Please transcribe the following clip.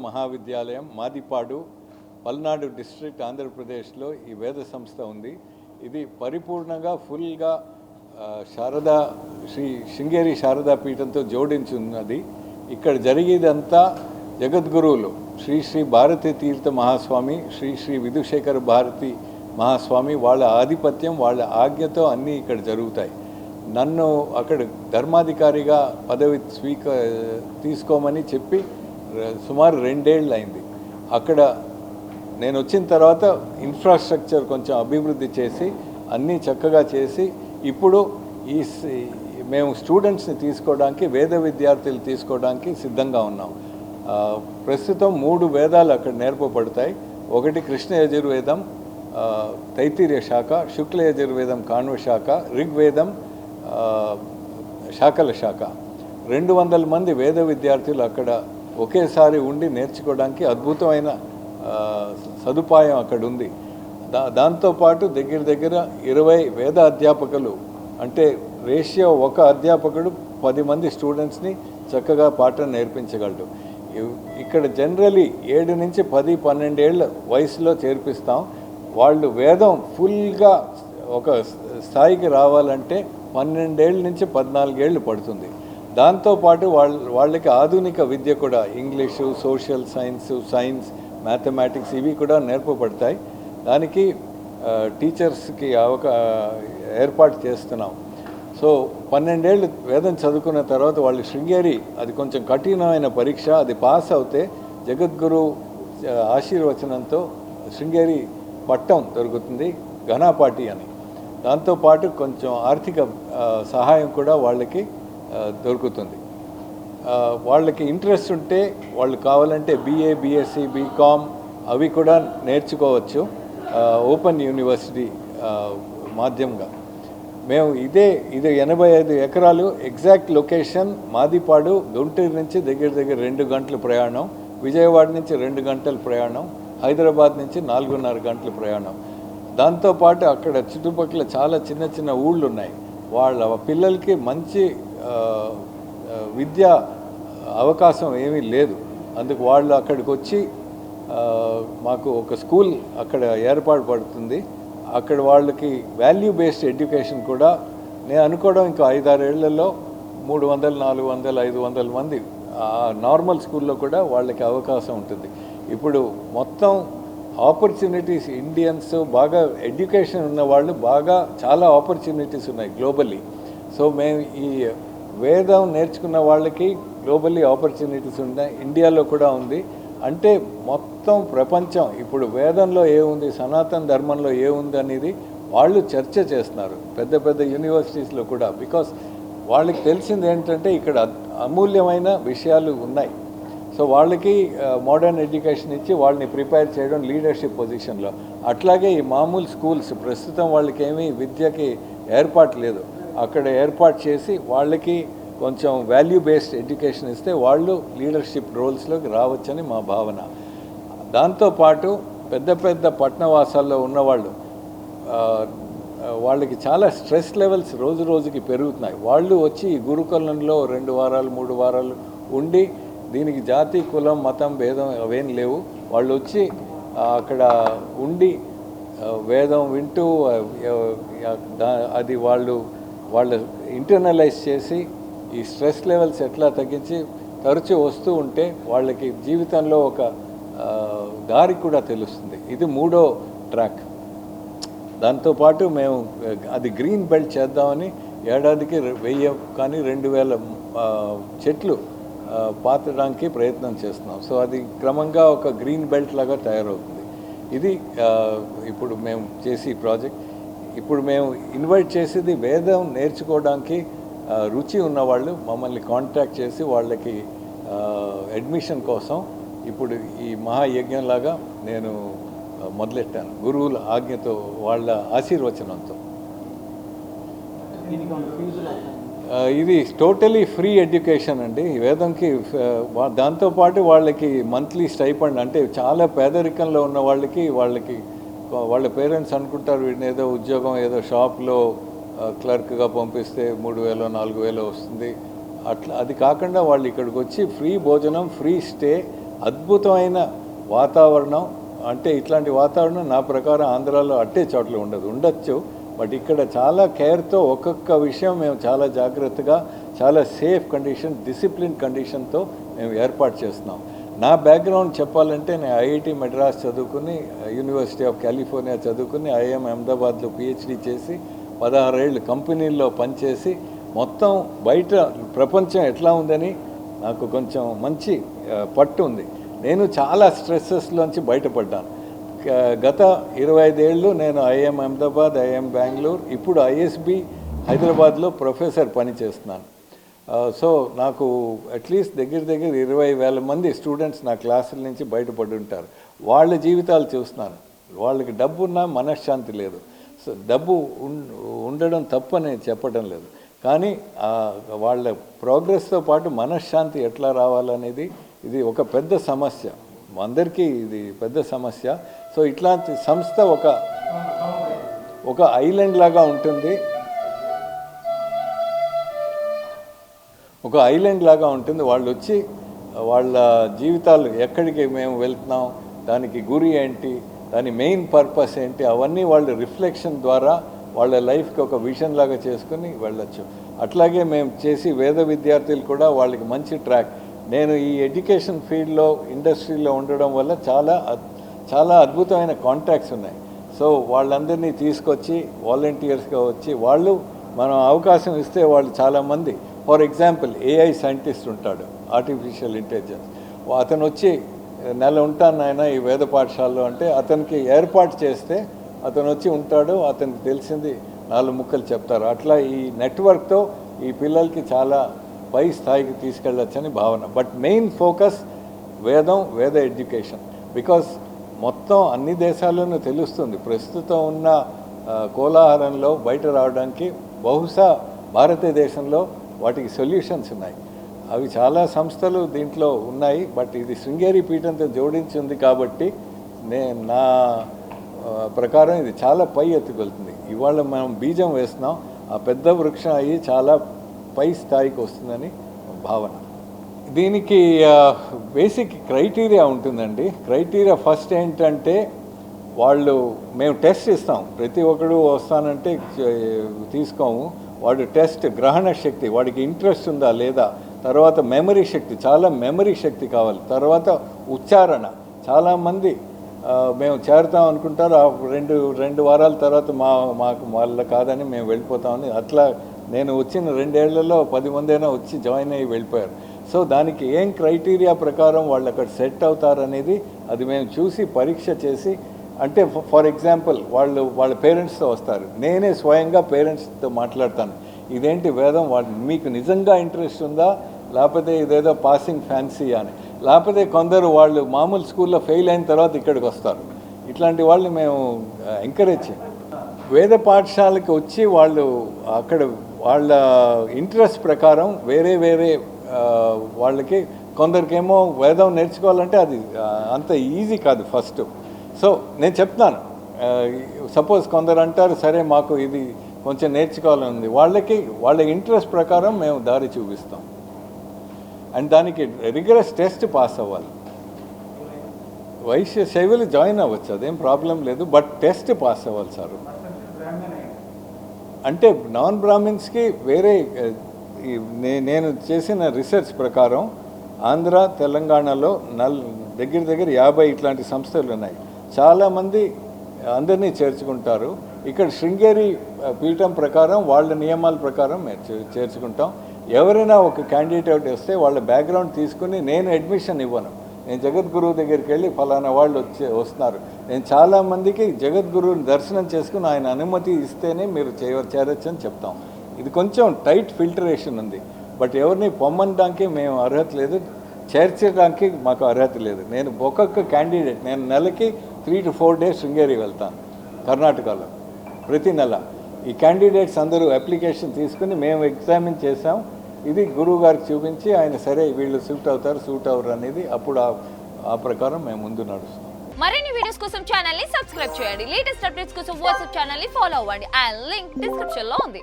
మహావిద్యాలయం Madipadu Palnadu district ఆంధ్రప్రదేశ్లో ఈ వేద సంస్థ ఉంది. ఇది పరిపూర్ణంగా ఫుల్గా శారదా శ్రీ శృంగేరి శారదా పీఠంతో జోడించి ఉన్నది. ఇక్కడ జరిగేదంతా జగద్గురువులు శ్రీ శ్రీ భారతీ తీర్థ మహాస్వామి, శ్రీ శ్రీ విధుశేఖర భారతి మహాస్వామి వాళ్ళ ఆధిపత్యం, వాళ్ళ ఆజ్ఞతో అన్నీ ఇక్కడ జరుగుతాయి. నన్ను అక్కడ ధర్మాధికారిగా పదవి తీసుకోమని చెప్పి సుమారు 2 ఏళ్ళు అయింది. అక్కడ నేను వచ్చిన తర్వాత ఇన్ఫ్రాస్ట్రక్చర్ కొంచెం అభివృద్ధి చేసి అన్నీ చక్కగా చేసి ఇప్పుడు మేము స్టూడెంట్స్ని తీసుకోవడానికి, వేద విద్యార్థులు తీసుకోవడానికి సిద్ధంగా ఉన్నాం. ప్రస్తుతం 3 వేదాలు అక్కడ నేర్పబడతాయి. ఒకటి కృష్ణ యజుర్వేదం తైత్తిరీయ శాఖ, శుక్ల యజుర్వేదం కాణ్వ శాఖ, ఋగ్వేదం శాఖల శాఖ. 200 మంది వేద విద్యార్థులు అక్కడ ఒకేసారి ఉండి నేర్చుకోవడానికి అద్భుతమైన సదుపాయం అక్కడ ఉంది. దాంతోపాటు దగ్గర 20 వేద అధ్యాపకులు, అంటే రేషియో ఒక అధ్యాపకుడు 10 మంది స్టూడెంట్స్ని చక్కగా పాఠం నేర్పించగలడు. ఇక్కడ జనరలీ 7 నుంచి 10-12 ఏళ్ళ వయసులో చేర్పిస్తాం. వాళ్ళు వేదం ఫుల్గా ఒక స్థాయికి రావాలంటే 12 ఏళ్ళ నుంచి 14 ఏళ్ళు పడుతుంది. దాంతోపాటు వాళ్ళకి ఆధునిక విద్య కూడా, ఇంగ్లీషు, సోషల్ సైన్స్, మ్యాథమెటిక్స్ ఇవి కూడా నేర్పబడతాయి. దానికి టీచర్స్కి ఏర్పాటు చేస్తున్నాం. సో 12 ఏళ్ళు వేదం చదువుకున్న తర్వాత వాళ్ళు శృంగేరి, అది కొంచెం కఠినమైన పరీక్ష, అది పాస్ అవుతే జగద్గురు ఆశీర్వచనంతో శృంగేరి పట్టం దొరుకుతుంది, ఘనాపాటి అని. దాంతోపాటు కొంచెం ఆర్థిక సహాయం కూడా వాళ్ళకి దొరుకుతుంది. వాళ్ళకి ఇంట్రెస్ట్ ఉంటే వాళ్ళు కావాలంటే BA, BSc, BCom అవి కూడా నేర్చుకోవచ్చు ఓపెన్ యూనివర్సిటీ మాధ్యమంగా. మేము ఇది 85 ఎకరాలు, ఎగ్జాక్ట్ లొకేషన్ మాదిపాడు, గుంటూరు నుంచి దగ్గర 2 గంటల ప్రయాణం, విజయవాడ నుంచి 2 గంటల ప్రయాణం, హైదరాబాద్ నుంచి 4.5 గంటల ప్రయాణం. దాంతోపాటు అక్కడ చుట్టుపక్కల చాలా చిన్న ఊళ్ళు ఉన్నాయి. వాళ్ళ పిల్లలకి మంచి విద్యా అవకాశం ఏమీ లేదు. అందుకు వాళ్ళు అక్కడికి వచ్చి మాకు ఒక స్కూల్ అక్కడ ఏర్పాటు పడుతుంది. అక్కడ వాళ్ళకి వాల్యూ బేస్డ్ ఎడ్యుకేషన్ కూడా నేను అనుకోవడం ఇంకా 5-6 ఏళ్లలో 300, 400, 500 మంది నార్మల్ స్కూల్లో కూడా వాళ్ళకి అవకాశం ఉంటుంది. ఇప్పుడు మొత్తం ఆపర్చునిటీస్, ఇండియన్స్ బాగా ఎడ్యుకేషన్ ఉన్న వాళ్ళు బాగా చాలా ఆపర్చునిటీస్ ఉన్నాయి గ్లోబల్లీ. సో మేము ఈ వేదం నేర్చుకున్న వాళ్ళకి గ్లోబల్లీ ఆపర్చునిటీస్ ఉన్నాయి, ఇండియాలో కూడా ఉంది. అంటే మొత్తం ప్రపంచం ఇప్పుడు వేదంలో ఏముంది, సనాతన ధర్మంలో ఏముంది అనేది వాళ్ళు చర్చ చేస్తున్నారు పెద్ద యూనివర్సిటీస్లో కూడా. బికాస్ వాళ్ళకి తెలిసింది ఏంటంటే ఇక్కడ అమూల్యమైన విషయాలు ఉన్నాయి. సో వాళ్ళకి మోడర్న్ ఎడ్యుకేషన్ ఇచ్చి వాళ్ళని ప్రిపేర్ చేయడం లీడర్షిప్ పొజిషన్లో. అట్లాగే ఈ మామూలు స్కూల్స్ ప్రస్తుతం వాళ్ళకి ఏమీ విద్యకి ఏర్పాటు లేదు. అక్కడ ఏర్పాటు చేసి వాళ్ళకి కొంచెం వాల్యూ బేస్డ్ ఎడ్యుకేషన్ ఇస్తే వాళ్ళు లీడర్షిప్ రోల్స్లోకి రావచ్చని మా భావన. దాంతోపాటు పెద్ద పట్టణవాసాల్లో ఉన్నవాళ్ళు, వాళ్ళకి చాలా స్ట్రెస్ లెవెల్స్ రోజుకి పెరుగుతున్నాయి. వాళ్ళు వచ్చి ఈ గురుకులంలో 2 వారాలు 3 వారాలు ఉండి, దీనికి జాతి, కులం, మతం, భేదం అవేం లేవు. వాళ్ళు వచ్చి అక్కడ ఉండి వేదం వింటూ అది వాళ్ళు ఇంటర్నలైజ్ చేసి ఈ స్ట్రెస్ లెవెల్స్ ఎట్లా తగ్గించి తరచూ వస్తూ ఉంటే వాళ్ళకి జీవితంలో ఒక దారి కూడా తెలుస్తుంది. ఇది 3వ ట్రాక్. దాంతోపాటు మేము అది గ్రీన్ బెల్ట్ చేద్దామని ఏడాదికి 1000 కానీ 2000 చెట్లు పాతడానికి ప్రయత్నం చేస్తున్నాం. సో అది క్రమంగా ఒక గ్రీన్ బెల్ట్ లాగా తయారవుతుంది. ఇది ఇప్పుడు మేము చేసి ప్రాజెక్ట్. ఇప్పుడు మేము ఇన్వైట్ చేసేది వేదం నేర్చుకోవడానికి రుచి ఉన్నవాళ్ళు మమ్మల్ని కాంటాక్ట్ చేసి వాళ్ళకి అడ్మిషన్ కోసం ఇప్పుడు ఈ మహాయజ్ఞంలాగా నేను మొదలెట్టాను, గురువుల ఆజ్ఞతో, వాళ్ళ ఆశీర్వచనంతో. ఇది టోటలీ ఫ్రీ ఎడ్యుకేషన్ అండి వేదంకి. దాంతోపాటు వాళ్ళకి మంత్లీ స్టైపండ్, అంటే చాలా పేదరికంలో ఉన్న వాళ్ళకి వాళ్ళ పేరెంట్స్ అనుకుంటారు వీడిని ఏదో ఉద్యోగం, ఏదో షాప్లో క్లర్క్గా పంపిస్తే 3000-4000 వస్తుంది. అట్లా అది కాకుండా వాళ్ళు ఇక్కడికి వచ్చి ఫ్రీ భోజనం, ఫ్రీ స్టే, అద్భుతమైన వాతావరణం. అంటే ఇట్లాంటి వాతావరణం నా ప్రకారం ఆంధ్రాలో అట్టే చోట్ల ఉండొచ్చు. బట్ ఇక్కడ చాలా కేర్తో ఒక్కొక్క విషయం మేము చాలా జాగ్రత్తగా, చాలా సేఫ్ కండిషన్, డిసిప్లిన్ కండిషన్తో మేము ఏర్పాటు చేస్తున్నాం. నా బ్యాక్గ్రౌండ్ చెప్పాలంటే నేను ఐఐటి మెడ్రాస్ చదువుకుని, యూనివర్సిటీ ఆఫ్ కాలిఫోర్నియా చదువుకుని, ఐఎం అహ్మదాబాద్లో పిహెచ్డి చేసి 16 ఏళ్ళు కంపెనీల్లో పనిచేసి మొత్తం బయట ప్రపంచం ఎట్లా ఉందని నాకు కొంచెం మంచి పట్టు ఉంది. నేను చాలా స్ట్రెస్సెస్లోంచి బయటపడ్డాను. గత 25 ఏళ్ళు నేను ఐఎం అహ్మదాబాద్, ఐఎం బెంగళూరు, ఇప్పుడు ఐఎస్బి హైదరాబాద్లో ప్రొఫెసర్ పని చేస్తున్నాను. సో నాకు అట్లీస్ట్ దగ్గర 20,000 మంది స్టూడెంట్స్ నా క్లాసుల నుంచి బయటపడి ఉంటారు. వాళ్ళ జీవితాలు చూస్తున్నాను. వాళ్ళకి డబ్బు ఉన్నా మనశ్శాంతి లేదు. సో డబ్బు ఉండడం తప్పని చెప్పడం లేదు, కానీ వాళ్ళ ప్రోగ్రెస్తో పాటు మనశ్శాంతి ఎట్లా రావాలనేది ఇది ఒక పెద్ద సమస్య, అందరికీ ఇది పెద్ద సమస్య. సో ఇట్లాంటి సంస్థ ఒక ఐలాండ్ లాగా ఉంటుంది, వాళ్ళు వచ్చి వాళ్ళ జీవితాలు ఎక్కడికి మేము వెళ్తున్నాం, దానికి గురి ఏంటి, దాని మెయిన్ పర్పస్ ఏంటి, అవన్నీ వాళ్ళ రిఫ్లెక్షన్ ద్వారా వాళ్ళ లైఫ్కి ఒక విజన్ లాగా చేసుకుని వెళ్ళొచ్చు. అట్లాగే మేము చేసి వేద విద్యార్థులు కూడా వాళ్ళకి మంచి ట్రాక్. నేను ఈ ఎడ్యుకేషన్ ఫీల్డ్లో, ఇండస్ట్రీలో ఉండడం వల్ల చాలా అద్భుతమైన కాంటాక్ట్స్ ఉన్నాయి. సో వాళ్ళందరినీ తీసుకొచ్చి వాలంటీర్స్గా వచ్చి వాళ్ళు మనం అవకాశం ఇస్తే వాళ్ళు చాలామంది, ఫర్ ఎగ్జాంపుల్ ఏఐ సైంటిస్ట్ ఉంటాడు, ఆర్టిఫిషియల్ ఇంటెలిజెన్స్, అతను వచ్చి నెల ఉంటాను ఆయన ఈ వేద పాఠశాలలో అంటే అతనికి ఏర్పాటు చేస్తే అతను వచ్చి ఉంటాడు, అతనికి తెలిసింది 4 ముక్కలు చెప్తారు. అట్లా ఈ నెట్వర్క్తో ఈ పిల్లలకి చాలా పై స్థాయికి తీసుకెళ్ళొచ్చని భావన. బట్ మెయిన్ ఫోకస్ వేద ఎడ్యుకేషన్. బికాస్ మొత్తం అన్ని దేశాల్లోనూ తెలుస్తుంది ప్రస్తుతం ఉన్న కోలాహలంలో బయట రావడానికి బహుశా భారతదేశంలో వాటికి సొల్యూషన్స్ ఉన్నాయి. అవి చాలా సంస్థలు దీంట్లో ఉన్నాయి. బట్ ఇది శృంగేరి పీఠంతో జోడించి ఉంది కాబట్టి నా ప్రకారం ఇది చాలా పై ఎత్తుకెళ్తుంది. ఇవాళ మనం బీజం వేస్తున్నాం, ఆ పెద్ద వృక్షం అయ్యి చాలా పై స్థాయికి వస్తుందని భావన. దీనికి బేసిక్ క్రైటీరియా ఉంటుందండి. క్రైటీరియా ఫస్ట్ ఏంటంటే మేము టెస్ట్ ఇస్తాం. ప్రతి ఒక్కడు వస్తానంటే తీసుకోము. వాడు టెస్ట్ గ్రహణ శక్తి, వాడికి ఇంట్రెస్ట్ ఉందా లేదా, తర్వాత మెమరీ శక్తి, చాలా మెమరీ శక్తి కావాలి, తర్వాత ఉచ్చారణ. చాలామంది మేము చేరుతాం అనుకుంటారు, రెండు వారాల తర్వాత మాకు వాళ్ళ కాదని మేము వెళ్ళిపోతామని. అట్లా నేను వచ్చిన 2 ఏళ్లలో 10 మందైనా వచ్చి జాయిన్ అయ్యి వెళ్ళిపోయారు. సో దానికి ఏం క్రైటీరియా ప్రకారం వాళ్ళు అక్కడ సెట్ అవుతారనేది అది మేము చూసి పరీక్ష చేసి, అంటే ఫర్ ఎగ్జాంపుల్ వాళ్ళ పేరెంట్స్తో వస్తారు, నేనే స్వయంగా పేరెంట్స్తో మాట్లాడతాను, ఇదేంటి వేదం మీకు నిజంగా ఇంట్రెస్ట్ ఉందా, లేకపోతే ఇదేదో పాసింగ్ ఫ్యాన్సీ అని, లేకపోతే కొందరు వాళ్ళు మామూలు స్కూల్లో ఫెయిల్ అయిన తర్వాత ఇక్కడికి వస్తారు. ఇట్లాంటి వాళ్ళని మేము ఎంకరేజ్ చేయం. వేద పాఠశాలకి వచ్చి వాళ్ళు అక్కడ వాళ్ళ ఇంట్రెస్ట్ ప్రకారం వేరే వాళ్ళకి, కొందరికేమో వేదం నేర్చుకోవాలంటే అది అంత ఈజీ కాదు ఫస్ట్. సో నేను చెప్తాను, సపోజ్ కొందరు అంటారు సరే మాకు ఇది కొంచెం నేర్చుకోవాలని ఉంది, వాళ్ళ ఇంట్రెస్ట్ ప్రకారం మేము దారి చూపిస్తాం. అండ్ దానికి రిగరస్ టెస్ట్ పాస్ అవ్వాలి. వైశ్య శైవులు జాయిన్ అవ్వచ్చు, అదేం ప్రాబ్లం లేదు, బట్ టెస్ట్ పాస్ అవ్వాలి సార్. అంటే నాన్ బ్రాహ్మిన్స్కి వేరే, నేను చేసిన రీసెర్చ్ ప్రకారం ఆంధ్ర, తెలంగాణలో దగ్గర 50 ఇట్లాంటి సంస్థలు ఉన్నాయి. చాలామంది అందరినీ చేర్చుకుంటారు. ఇక్కడ శృంగేరి పీఠం ప్రకారం వాళ్ళ నియమాల ప్రకారం మేము చేర్చుకుంటాం. ఎవరైనా ఒక క్యాండిడేట్ వస్తే వాళ్ళ బ్యాక్గ్రౌండ్ తీసుకుని నేను అడ్మిషన్ ఇవ్వను. నేను జగద్గురువు దగ్గరికి వెళ్ళి ఫలానా వాళ్ళు వస్తున్నారు, నేను చాలామందికి జగద్గురువుని దర్శనం చేసుకుని ఆయన అనుమతి ఇస్తేనే మీరు చేరొచ్చు అని చెప్తాం. ఇది కొంచెం టైట్ ఫిల్టరేషన్ ఉంది. బట్ ఎవరిని పొమ్మనడానికి మేము అర్హత లేదు, చేర్చడానికి మాకు అర్హత లేదు. నేను ఒక్కొక్క క్యాండిడేట్, నేను నెలకి 3 to 4 days శృంగేరి వెళ్తాను కర్ణాటకలో ప్రతి నెల. ఈ క్యాండిడేట్స్ అందరూ అప్లికేషన్ తీసుకుని మేము ఎగ్జామిన్ చేసాం, ఇది గురువు గారికి చూపించి ఆయన సరే వీళ్ళు సూట్ అవుతారు అనేది అప్పుడు ఆ ప్రకారం మేము ముందు నడుస్తాం. మరిన్ని వీడియోస్ కోసం ఛానల్ ని సబ్స్క్రైబ్ చేయండి. లేటెస్ట్ అప్డేట్స్ కోసం వాట్సాప్ ఛానల్ ని ఫాలో అవ్వండి. ఆ లింక్ డిస్క్రిప్షన్ లో ఉంది.